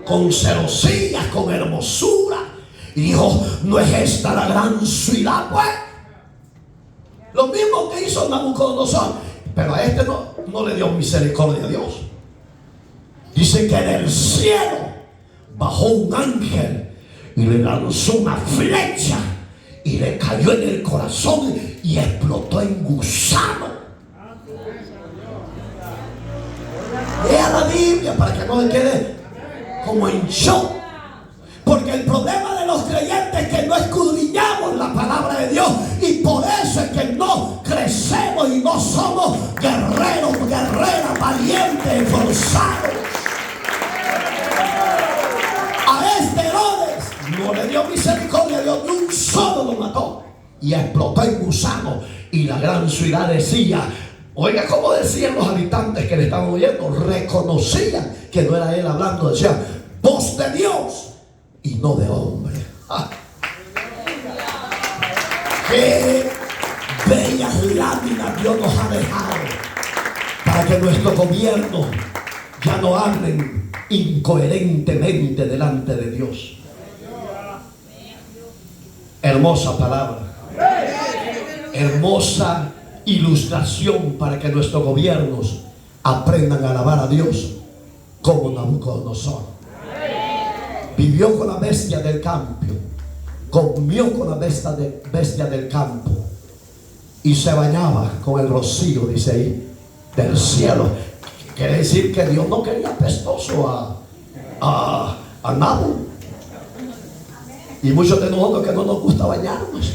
con celosía, con hermosura, y dijo: ¿no es esta la gran ciudad, pues? Lo mismo que hizo Nabucodonosor. Pero a este no le dio misericordia a Dios. Dice que del cielo bajó un ángel y le lanzó una flecha y le cayó en el corazón y explotó en gusano. Lea la Biblia para que no se quede como en shock. Porque el problema de los creyentes es que no escudriñamos la palabra de Dios, y por eso es que no crecemos y no somos guerreros, guerreras, valientes, esforzados. A este Herodes no le dio misericordia a Dios, ni un solo lo mató y explotó en gusano. Y la gran ciudad decía, oiga cómo decían los habitantes que le estaban oyendo, reconocían que no era él hablando, decían, voz de Dios y no de hombre. ¡Ah! ¡Qué bellas láminas Dios nos ha dejado para que nuestro gobierno ya no hablen incoherentemente delante de Dios! Hermosa palabra, hermosa ilustración para que nuestros gobiernos aprendan a alabar a Dios como Nabucodonosor. Vivió con la bestia del campo, comió con la bestia del campo y se bañaba con el rocío, dice ahí, del cielo. Quiere decir que Dios no quería apestoso a Nabu. Y muchos de nosotros que no nos gusta bañarnos,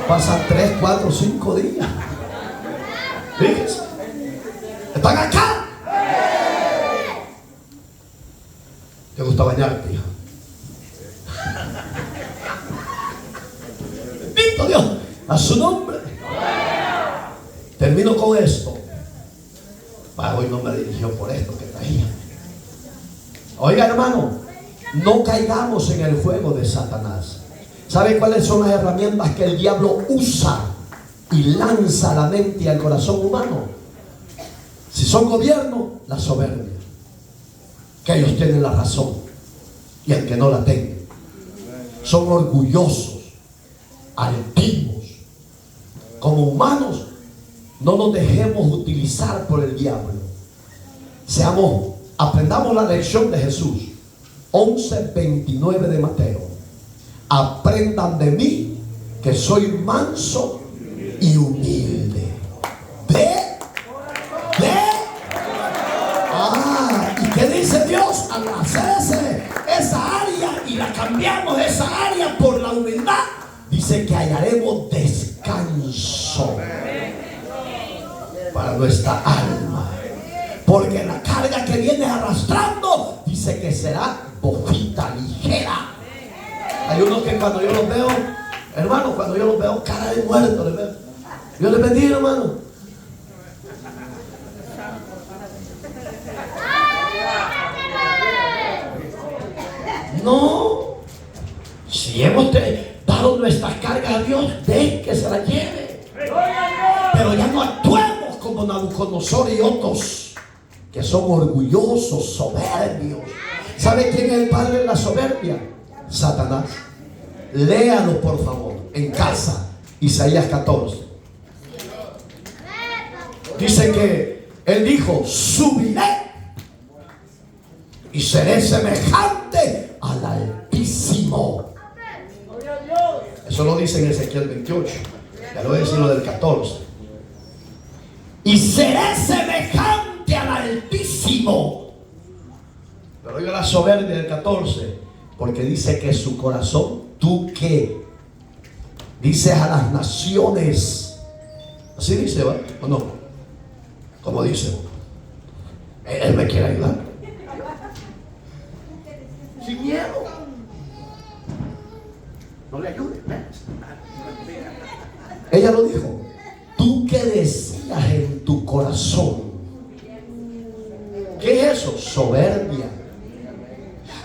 pasan 3, 4, 5 días. Fíjense, están acá. ¿Te gusta bañarte, hijo? Bendito Dios, a su nombre. Termino con esto. Hoy no me dirigió por esto que traía. Oiga, hermano, no caigamos en el juego de Satanás. ¿Sabe cuáles son las herramientas que el diablo usa y lanza a la mente y al corazón humano? Si son gobierno, la soberbia, que ellos tienen la razón y el que no la tenga. Son orgullosos, altivos. Como humanos, no nos dejemos utilizar por el diablo. Aprendamos la lección de Jesús, 11:29 de Mateo. Aprendan de mí, que soy manso y humilde. ¿Y qué dice Dios? Al hacer esa área y la cambiamos, esa área, por la humildad, dice que hallaremos descanso para nuestra alma. Porque la carga que viene arrastrando, dice que será bofita, ligera. Hay unos que cuando yo los veo, hermano, cuando yo los veo, cara de muerto les veo. Dios les bendiga, hermano. No, si hemos dado nuestras cargas a Dios, dejen que se las lleve. Pero ya no actuemos como Nabucodonosor y otros que son orgullosos, soberbios. ¿Sabe quién es el padre de la soberbia? Satanás. Léalo por favor en casa, Isaías 14. Dice que él dijo, subiré y seré semejante al Altísimo. Eso lo dice en Ezequiel 28. Ya lo voy a decir lo del 14. Y seré semejante al Altísimo. Pero oiga la soberbia del 14, porque dice que su corazón, tú que dices a las naciones, así dice, ¿va? ¿O no? ¿Cómo dice? Él me quiere ayudar. Sin miedo. No le ayude. Ella lo dijo. Tú que decías en tu corazón. ¿Qué es eso? Soberbia.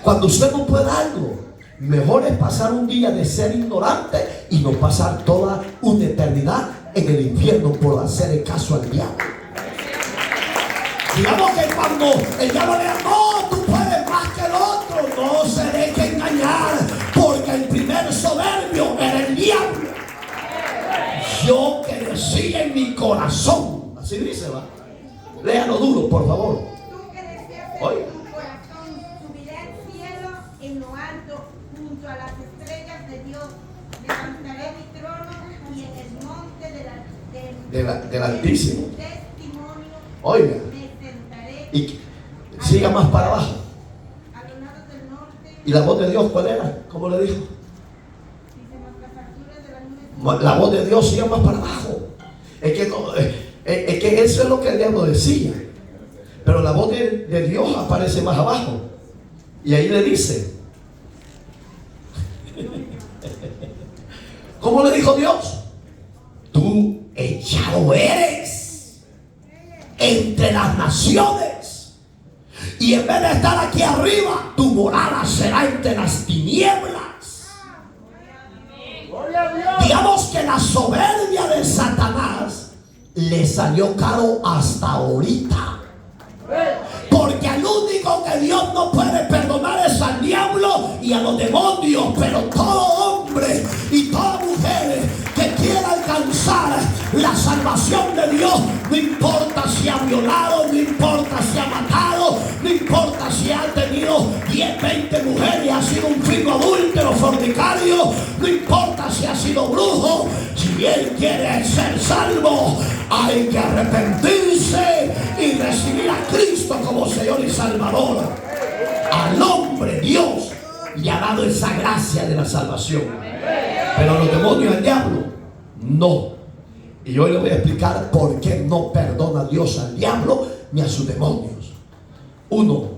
Cuando usted no puede algo, mejor es pasar un día de ser ignorante y no pasar toda una eternidad en el infierno por hacer caso al diablo. Digamos que cuando el diablo le diga, no, tú puedes más que el otro, no se deje engañar, porque el primer soberbio era el diablo. Yo que decía en mi corazón. Así dice, va. Léalo duro, por favor. Tú que deseas Oiga. en tu corazón, subiré al cielo en lo alto, junto a las estrellas de Dios. Levantaré mi trono y en el monte del Altísimo. testimonio Oiga. me sentaré Y siga más para abajo. a los lados del norte. ¿Y la voz de Dios cuál era? ¿Cómo le dijo? Dice, más las alturas de las nubes. La voz de Dios siga más para abajo. Es que eso es lo que el diablo decía. Pero la voz de Dios aparece más abajo. Y ahí le dice. ¿Cómo le dijo Dios? Tú echado eres entre las naciones. Y en vez de estar aquí arriba, tu morada será entre las tinieblas. Gloria a Dios. Digamos que la soberbia de Satanás le salió caro hasta ahorita. Porque al único que Dios no puede perdonar es al diablo y a los demonios. Pero todo hombre y toda mujer que quiera alcanzar la salvación de Dios, no importa si ha violado, no importa si ha matado, no importa si ha tenido 10, 20 mujeres, ha sido un fino adúltero, fornicario, no importa si ha sido brujo, si él quiere ser salvo, hay que arrepentirse y recibir a Cristo como Señor y Salvador. Al hombre Dios le ha dado esa gracia de la salvación, pero a los demonios, al diablo, no. Y hoy le voy a explicar por qué no perdona Dios al diablo ni a sus demonios. Uno,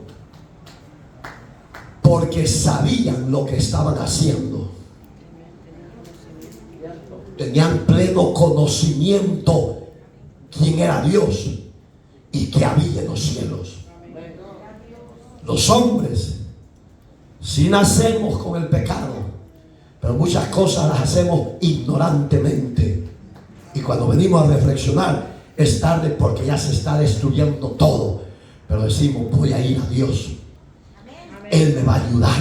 porque sabían lo que estaban haciendo. Tenían pleno conocimiento quién era Dios y qué había en los cielos. Los hombres sí nacemos con el pecado, pero muchas cosas las hacemos ignorantemente. Y cuando venimos a reflexionar, es tarde porque ya se está destruyendo todo. Pero decimos, voy a ir a Dios. Él me va a ayudar.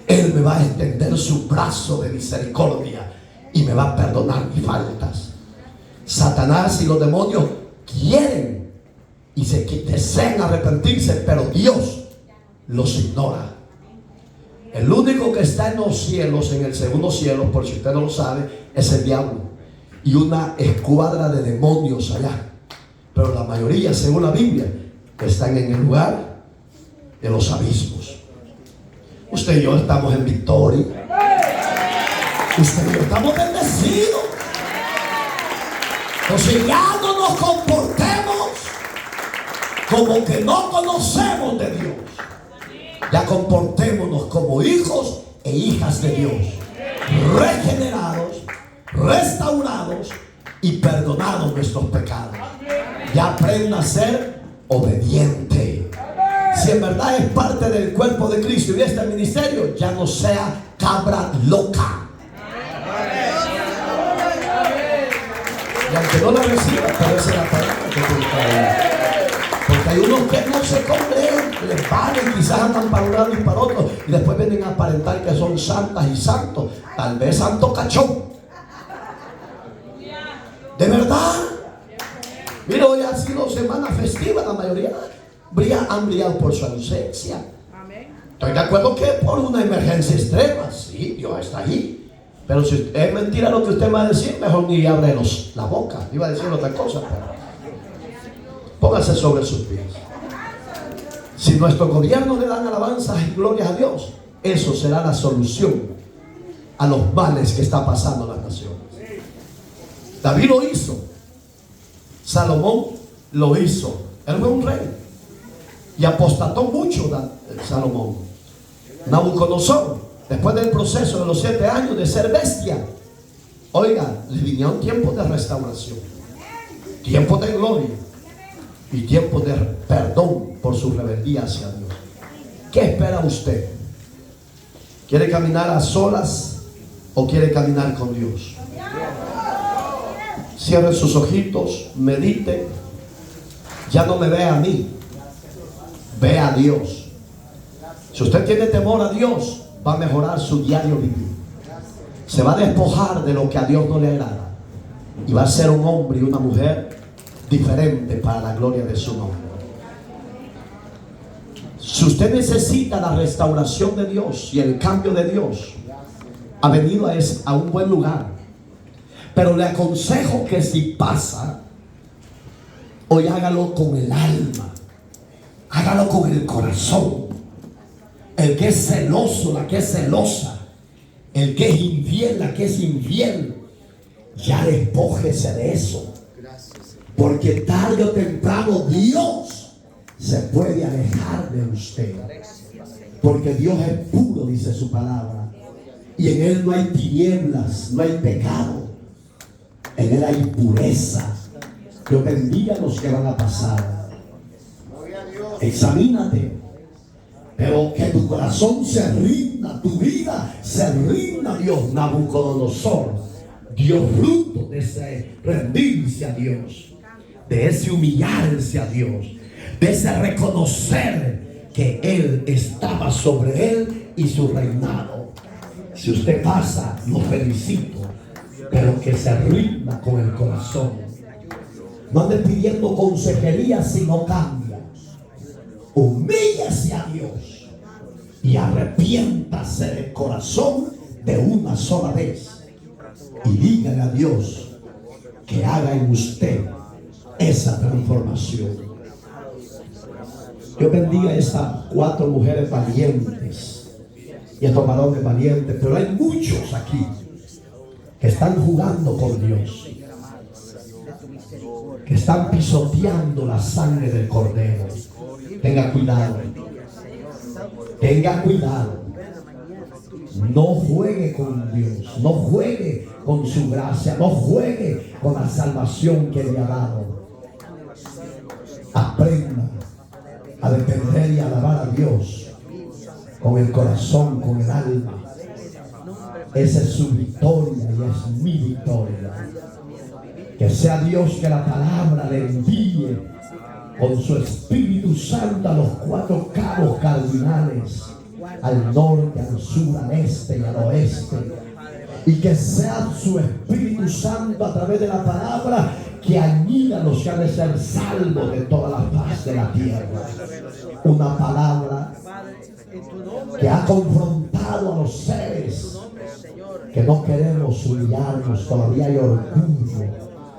Él me va a extender su brazo de misericordia y me va a perdonar mis faltas. Satanás y los demonios quieren y desean arrepentirse, pero Dios los ignora. El único que está en los cielos, en el segundo cielo, por si usted no lo sabe, es el diablo y una escuadra de demonios allá. Pero la mayoría, según la Biblia, están en el lugar de los abismos. Usted y yo estamos en victoria. Usted y yo estamos bendecidos. Entonces ya no nos comportemos como que no conocemos de Dios. Ya comportémonos como hijos e hijas de Dios, regenerados, restaurados y perdonados nuestros pecados. Ya aprenda a ser obediente. Si en verdad es parte del cuerpo de Cristo y de este ministerio, ya no sea cabra loca. Y aunque no la reciba, pero esa es la palabra que tiene que haber. Porque hay unos que no se congregan, les valen, quizás andan para un lado y para otro, y después vienen a aparentar que son santas y santos, tal vez santo cachón. De verdad. Mira, hoy ha sido semana festiva, la mayoría han brillado por su ausencia. Estoy de acuerdo que por una emergencia extrema, sí, Dios está ahí. Pero si es mentira lo que usted va a decir, mejor ni abre la boca. Iba a decir otra cosa, pero póngase sobre sus pies. Si nuestro gobierno le dan alabanzas y glorias a Dios, eso será la solución a los males que está pasando en las naciones. David lo hizo, Salomón lo hizo. Él fue un rey y apostató mucho Salomón. Nabucodonosor, después del proceso de los 7 años de ser bestia, oiga, le vinieron tiempos de restauración, tiempos de gloria y tiempos de perdón por su rebeldía hacia Dios. ¿Qué espera usted? ¿Quiere caminar a solas o quiere caminar con Dios? Cierre sus ojitos, medite. Ya no me ve a mí, ve a Dios. Si usted tiene temor a Dios, va a mejorar su diario vivir. Se va a despojar de lo que a Dios no le agrada. y va a ser un hombre y una mujer diferente para la gloria de su nombre. Si usted necesita la restauración de Dios y el cambio de Dios, ha venido a un buen lugar. Pero le aconsejo que si pasa, hoy hágalo con el alma, hágalo con el corazón. El que es celoso, la que es celosa, el que es infiel, la que es infiel, ya despójese de eso. Porque tarde o temprano Dios se puede alejar de usted. Porque Dios es puro, dice su palabra. Y en Él no hay tinieblas, no hay pecado. En Él hay pureza. Dios bendiga a los que van a pasar. Examínate. Pero que tu corazón se rinda, tu vida se rinda a Dios. Nabucodonosor dio fruto de ese rendirse a Dios, de ese humillarse a Dios, de ese reconocer que Él estaba sobre él y su reinado. Si usted pasa, lo felicito, pero que se rinda con el corazón. No ande pidiendo consejería si no cambia. Humíllese a Dios y arrepiéntase del corazón de una sola vez. Y dígale a Dios que haga en usted esa transformación. Yo bendiga a estas 4 mujeres valientes y estos varones valientes, pero hay muchos aquí que están jugando con Dios, que están pisoteando la sangre del Cordero. Tenga cuidado, tenga cuidado. No juegue con Dios, no juegue con su gracia, no juegue con la salvación que le ha dado. Aprenda a depender y alabar a Dios con el corazón, con el alma. Esa es su victoria y es mi victoria. Que sea Dios que la palabra le envíe con su Espíritu Santo a los 4 cabos cardinales, al norte, al sur, al este y al oeste. Y que sea su Espíritu Santo a través de la palabra que añida a los que han de ser salvos de toda la faz de la tierra. Una palabra que ha confrontado a los seres que no queremos humillarnos. Todavía hay orgullo,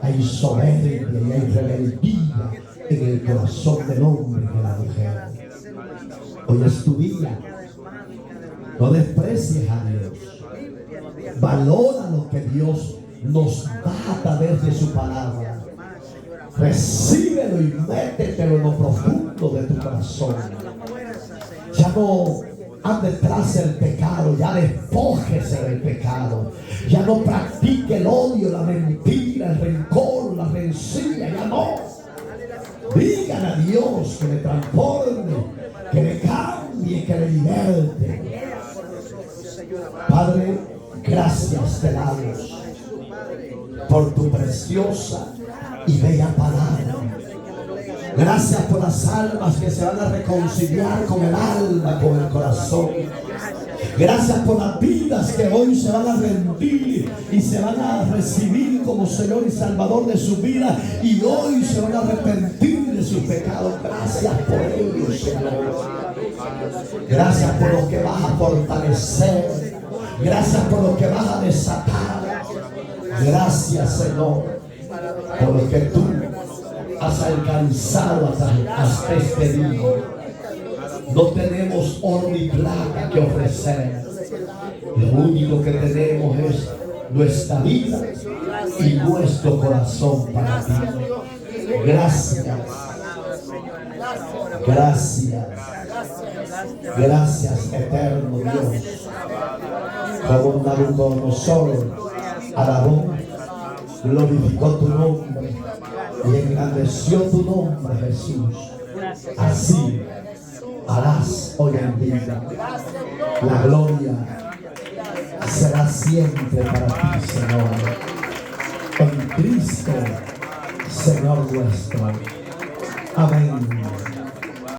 hay soberbia y hay rebeldía en el corazón del hombre y de la mujer. Hoy es tu día. No desprecies a Dios. Valora lo que Dios nos da a través de su palabra. Recíbelo y métetelo en lo profundo de tu corazón. Ya no ande tras el pecado, ya despójese del pecado. Ya no practique el odio, la mentira, el rencor, la rencilla, ya no. Dígale a Dios que le transforme, que le cambie, que le liberte. Padre, gracias te damos por tu preciosa y bella palabra. Gracias por las almas que se van a reconciliar con el alma, con el corazón. Gracias por las vidas que hoy se van a rendir y se van a recibir como Señor y Salvador de su vida, y hoy se van a arrepentir de sus pecados. Gracias por ellos, Señor. Gracias por lo que vas a fortalecer. Gracias por lo que vas a desatar. Gracias, Señor, por lo que tú has alcanzado hasta este día. No tenemos oro ni plata que ofrecer. Lo único que tenemos es nuestra vida y nuestro corazón para ti. Gracias. Gracias. Gracias, eterno Dios. Como Nabucodonosor alabó, glorificó tu nombre y engrandeció tu nombre, Jesús. Así harás hoy en día. La gloria será siempre para ti, Señor. En Cristo, Señor nuestro. Amén.